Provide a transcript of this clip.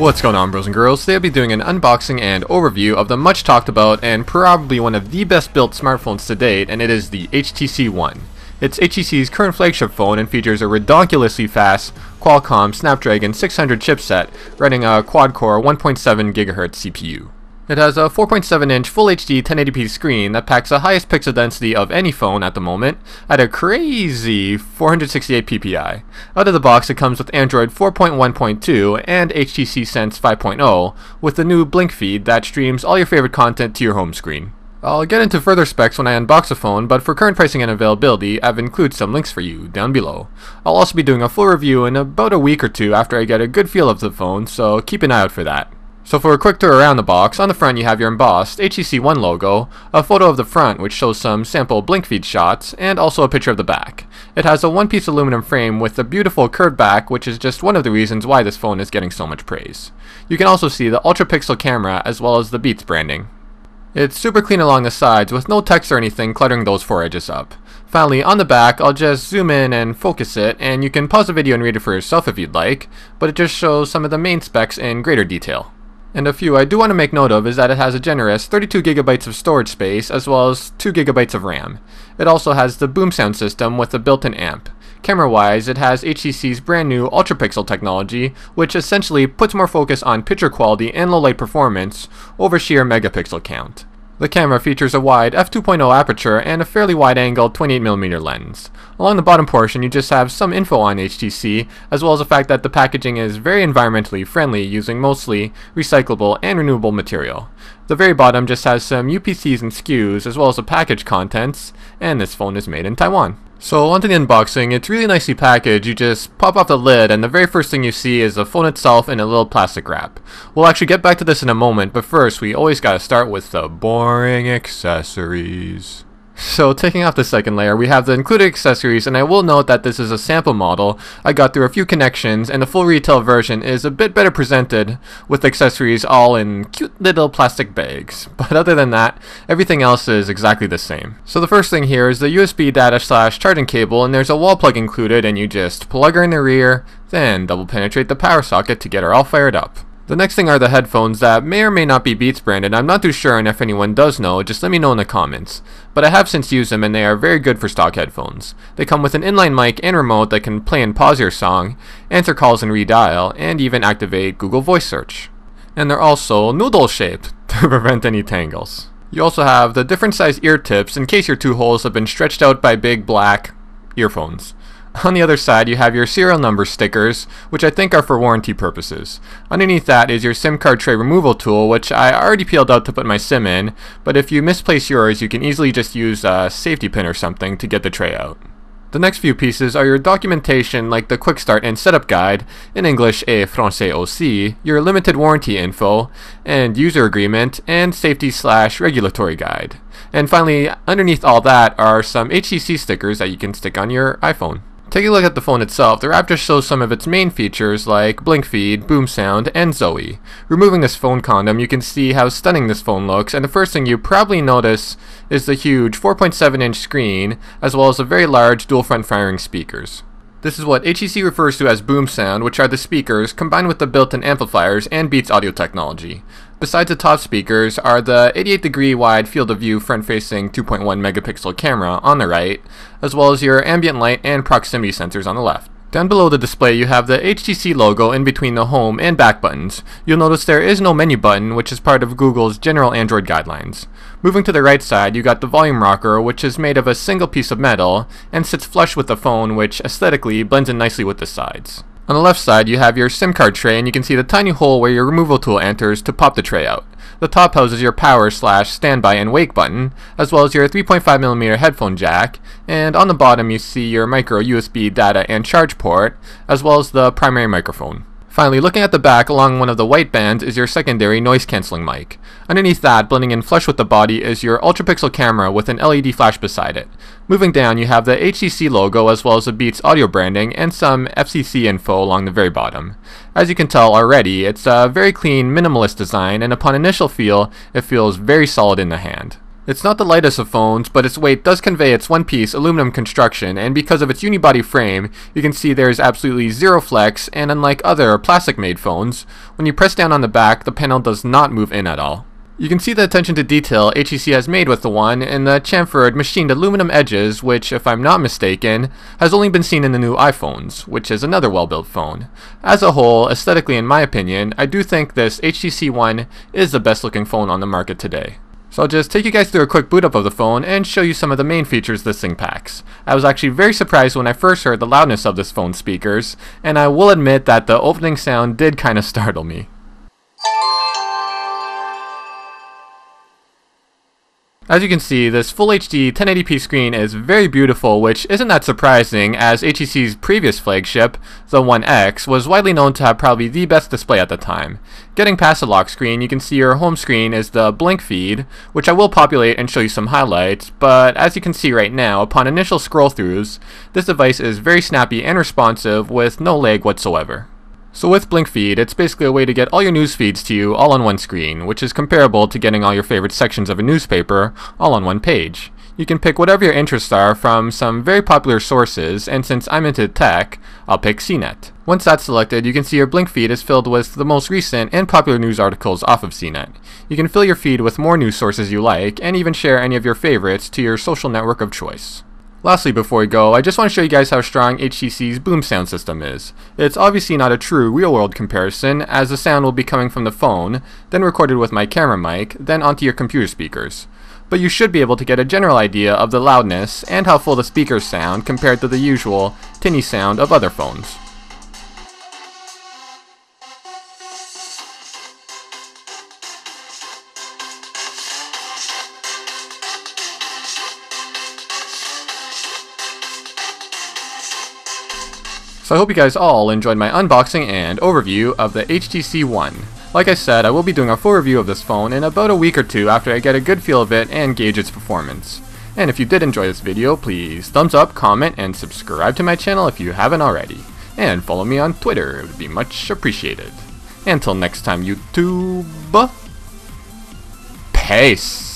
What's going on, bros and girls? Today I'll be doing an unboxing and overview of the much talked about and probably one of the best built smartphones to date, and it is the HTC One. It's HTC's current flagship phone and features a redonkulously fast Qualcomm Snapdragon 600 chipset running a quad-core 1.7 GHz CPU. It has a 4.7-inch Full HD 1080p screen that packs the highest pixel density of any phone at the moment at a crazy 468 ppi. Out of the box, it comes with Android 4.1.2 and HTC Sense 5.0 with the new Blink feed that streams all your favorite content to your home screen. I'll get into further specs when I unbox the phone, but for current pricing and availability, I've included some links for you down below. I'll also be doing a full review in about a week or two after I get a good feel of the phone, so keep an eye out for that. So for a quick tour around the box, on the front you have your embossed HTC One logo, a photo of the front which shows some sample Blink feed shots, and also a picture of the back. It has a one-piece aluminum frame with a beautiful curved back, which is just one of the reasons why this phone is getting so much praise. You can also see the Ultrapixel camera as well as the Beats branding. It's super clean along the sides with no text or anything cluttering those four edges up. Finally, on the back, I'll just zoom in and focus it, and you can pause the video and read it for yourself if you'd like, but it just shows some of the main specs in greater detail. And a few I do want to make note of is that it has a generous 32GB of storage space as well as 2GB of RAM. It also has the Boomsound system with a built-in amp. Camera-wise, it has HTC's brand new Ultrapixel technology, which essentially puts more focus on picture quality and low-light performance over sheer megapixel count. The camera features a wide f2.0 aperture and a fairly wide-angle 28mm lens. Along the bottom portion you just have some info on HTC, as well as the fact that the packaging is very environmentally friendly, using mostly recyclable and renewable material. The very bottom just has some UPCs and SKUs, as well as the package contents, and this phone is made in Taiwan. So onto the unboxing. It's really nicely packaged. You just pop off the lid and the very first thing you see is the phone itself in a little plastic wrap. We'll actually get back to this in a moment, but first we always gotta start with the boring accessories. So taking off the second layer, we have the included accessories, and I will note that this is a sample model. I got through a few connections, and the full retail version is a bit better presented with accessories all in cute little plastic bags. But other than that, everything else is exactly the same. So the first thing here is the USB data/charging cable, and there's a wall plug included, and you just plug her in the rear, then double penetrate the power socket to get her all fired up. The next thing are the headphones that may or may not be Beats branded. I'm not too sure, and if anyone does know, just let me know in the comments. But I have since used them, and they are very good for stock headphones. They come with an inline mic and remote that can play and pause your song, answer calls and redial, and even activate Google Voice Search. And they're also noodle shaped to prevent any tangles. You also have the different size ear tips in case your two holes have been stretched out by big black earphones. On the other side, you have your serial number stickers, which I think are for warranty purposes. Underneath that is your SIM card tray removal tool, which I already peeled out to put my SIM in, but if you misplace yours, you can easily just use a safety pin or something to get the tray out. The next few pieces are your documentation, like the quick start and setup guide, in English et français aussi, your limited warranty info, and user agreement, and safety/regulatory guide. And finally, underneath all that are some HTC stickers that you can stick on your iPhone. Taking a look at the phone itself, the wrap just shows some of its main features like Blink feed, Boomsound, and Zoe. Removing this phone condom, you can see how stunning this phone looks, and the first thing you probably notice is the huge 4.7-inch screen, as well as the very large dual front firing speakers. This is what HTC refers to as Boomsound, which are the speakers combined with the built-in amplifiers and Beats audio technology. Besides the top speakers are the 88-degree wide field of view front-facing 2.1 megapixel camera on the right, as well as your ambient light and proximity sensors on the left. Down below the display you have the HTC logo in between the home and back buttons. You'll notice there is no menu button, which is part of Google's general Android guidelines. Moving to the right side, you got the volume rocker, which is made of a single piece of metal and sits flush with the phone, which aesthetically blends in nicely with the sides. On the left side you have your SIM card tray, and you can see the tiny hole where your removal tool enters to pop the tray out. The top houses your power/standby and wake button, as well as your 3.5mm headphone jack, and on the bottom you see your micro USB data and charge port, as well as the primary microphone. Finally, looking at the back along one of the white bands is your secondary noise cancelling mic. Underneath that, blending in flush with the body, is your Ultrapixel camera with an LED flash beside it. Moving down, you have the HTC logo as well as the Beats audio branding and some FCC info along the very bottom. As you can tell already, it's a very clean, minimalist design, and upon initial feel, it feels very solid in the hand. It's not the lightest of phones, but its weight does convey its one-piece aluminum construction, and because of its unibody frame, you can see there is absolutely zero flex, and unlike other plastic-made phones, when you press down on the back, the panel does not move in at all. You can see the attention to detail HTC has made with the One in the chamfered machined aluminum edges, which, if I'm not mistaken, has only been seen in the new iPhones, which is another well-built phone. As a whole, aesthetically in my opinion, I do think this HTC One is the best looking phone on the market today. So I'll just take you guys through a quick boot up of the phone and show you some of the main features this thing packs. I was actually very surprised when I first heard the loudness of this phone's speakers, and I will admit that the opening sound did kinda startle me. As you can see, this Full HD 1080p screen is very beautiful, which isn't that surprising as HTC's previous flagship, the One X, was widely known to have probably the best display at the time. Getting past the lock screen, you can see your home screen is the blink feed, which I will populate and show you some highlights, but as you can see right now, upon initial scroll-throughs, this device is very snappy and responsive with no lag whatsoever. So with Blink Feed, it's basically a way to get all your news feeds to you all on one screen, which is comparable to getting all your favorite sections of a newspaper all on one page. You can pick whatever your interests are from some very popular sources, and since I'm into tech, I'll pick CNET. Once that's selected, you can see your Blink Feed is filled with the most recent and popular news articles off of CNET. You can fill your feed with more news sources you like, and even share any of your favorites to your social network of choice. Lastly, before we go, I just want to show you guys how strong HTC's Boomsound system is. It's obviously not a true real-world comparison, as the sound will be coming from the phone, then recorded with my camera mic, then onto your computer speakers. But you should be able to get a general idea of the loudness and how full the speakers sound compared to the usual tinny sound of other phones. So I hope you guys all enjoyed my unboxing and overview of the HTC One. Like I said, I will be doing a full review of this phone in about a week or two after I get a good feel of it and gauge its performance. And if you did enjoy this video, please thumbs up, comment, and subscribe to my channel if you haven't already. And follow me on Twitter, it would be much appreciated. Until next time, YouTube, peace!